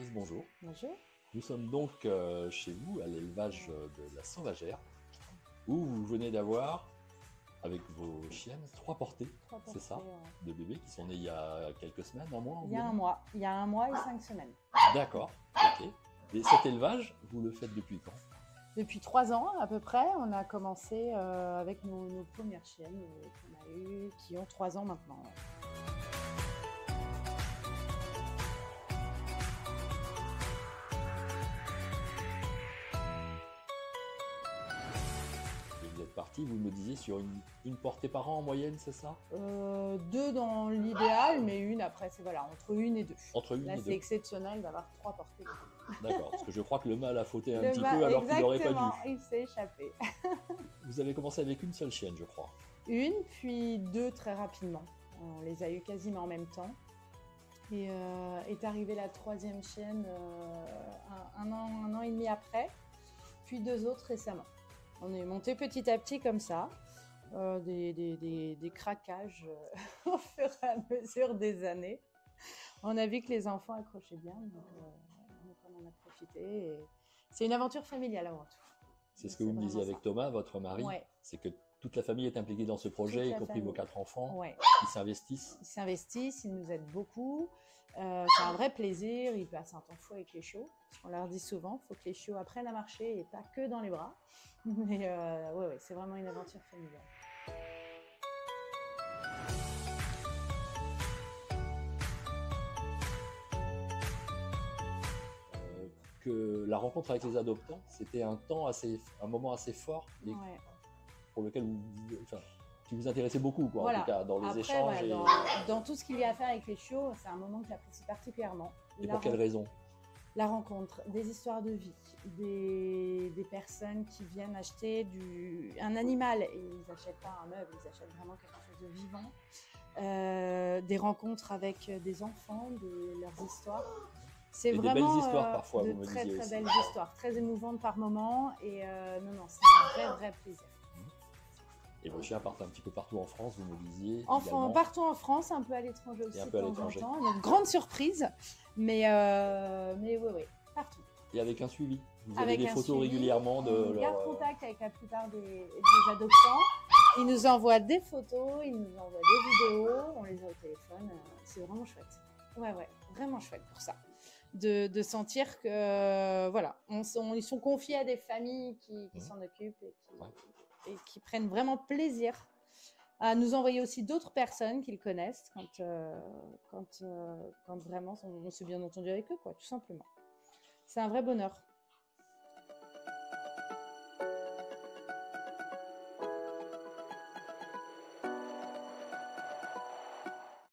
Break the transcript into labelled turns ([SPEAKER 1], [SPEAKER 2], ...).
[SPEAKER 1] Clarisse, bonjour.
[SPEAKER 2] Bonjour.
[SPEAKER 1] Nous sommes donc chez vous à l'élevage de la Sauvagère, où vous venez d'avoir, avec vos chiennes, 3 portées, c'est ça, de bébés qui sont nés il y a quelques semaines, un mois
[SPEAKER 2] Il y a un mois. Il y a un mois et 5 semaines.
[SPEAKER 1] D'accord, ok. Et cet élevage, vous le faites depuis quand?
[SPEAKER 2] Depuis 3 ans à peu près, on a commencé avec nos premières chiennes qu'on a eues, qui ont 3 ans maintenant.
[SPEAKER 1] Vous êtes parti, vous me disiez, sur une portée par an en moyenne, c'est ça?
[SPEAKER 2] 2 dans l'idéal, mais une après, c'est voilà, entre 1 et 2.
[SPEAKER 1] Entre une
[SPEAKER 2] Là,
[SPEAKER 1] et deux.
[SPEAKER 2] c'est exceptionnel d'avoir 3 portées.
[SPEAKER 1] D'accord, parce que je crois que le mâle a fauté un
[SPEAKER 2] Le
[SPEAKER 1] petit
[SPEAKER 2] mâle,
[SPEAKER 1] peu alors qu'il n'aurait pas
[SPEAKER 2] exactement,
[SPEAKER 1] dû.
[SPEAKER 2] il s'est échappé.
[SPEAKER 1] Vous avez commencé avec une seule chienne, je crois.
[SPEAKER 2] Une, puis 2 très rapidement. On les a eues quasiment en même temps. Et est arrivée la 3e chienne un an et demi après, puis 2 autres récemment. On est monté petit à petit comme ça, des craquages au fur et à mesure des années. On a vu que les enfants accrochaient bien, donc on en a profité. Et c'est une aventure familiale avant tout.
[SPEAKER 1] C'est ce que vous me disiez avec Thomas, votre mari,
[SPEAKER 2] ouais.
[SPEAKER 1] C'est que toute la famille est impliquée dans ce projet, y compris vos 4 enfants.
[SPEAKER 2] Ouais.
[SPEAKER 1] Ils s'investissent.
[SPEAKER 2] Ils s'investissent, ils nous aident beaucoup. C'est un vrai plaisir. Ils passent un temps fou avec les chiots. On leur dit souvent, il faut que les chiots apprennent à marcher et pas que dans les bras. Mais ouais, c'est vraiment une aventure familiale.
[SPEAKER 1] Que la rencontre avec les adoptants, c'était un moment assez fort, et
[SPEAKER 2] Ouais.
[SPEAKER 1] pour lequel qui vous intéressait beaucoup, quoi,
[SPEAKER 2] Voilà.
[SPEAKER 1] en tout cas, dans les
[SPEAKER 2] Après,
[SPEAKER 1] échanges.
[SPEAKER 2] dans tout ce qu'il y a à faire avec les chiots, c'est un moment que j'apprécie particulièrement.
[SPEAKER 1] Et pour quelle raison?
[SPEAKER 2] La rencontre, des histoires de vie, des personnes qui viennent acheter un animal, et ils n'achètent pas un meuble, ils achètent vraiment quelque chose de vivant. Des rencontres avec des enfants, leurs histoires. C'est vraiment
[SPEAKER 1] des belles histoires parfois,
[SPEAKER 2] de
[SPEAKER 1] vous me
[SPEAKER 2] très
[SPEAKER 1] disiez
[SPEAKER 2] très
[SPEAKER 1] aussi.
[SPEAKER 2] belles histoires, très émouvantes par moments. Et non, c'est un vrai plaisir.
[SPEAKER 1] Et vos chiens partent un petit peu partout en France, vous me disiez.
[SPEAKER 2] Partout en France, un peu à l'étranger aussi,
[SPEAKER 1] et un peu à
[SPEAKER 2] de temps en
[SPEAKER 1] l'étranger.
[SPEAKER 2] temps. Une grande surprise, mais oui, partout.
[SPEAKER 1] Et avec un suivi. Vous avez
[SPEAKER 2] Avec
[SPEAKER 1] des
[SPEAKER 2] un
[SPEAKER 1] photos
[SPEAKER 2] suivi,
[SPEAKER 1] régulièrement de
[SPEAKER 2] on
[SPEAKER 1] leur.
[SPEAKER 2] garde contact avec la plupart des adoptants. Ils nous envoient des photos, ils nous envoient des vidéos, on les a au téléphone. C'est vraiment chouette. Ouais, vraiment chouette pour ça. De sentir que, voilà, ils sont confiés à des familles qui s'en occupent et qui prennent vraiment plaisir à nous envoyer aussi d'autres personnes qu'ils connaissent quand vraiment on s'est bien entendu avec eux, quoi, tout simplement. C'est un vrai bonheur.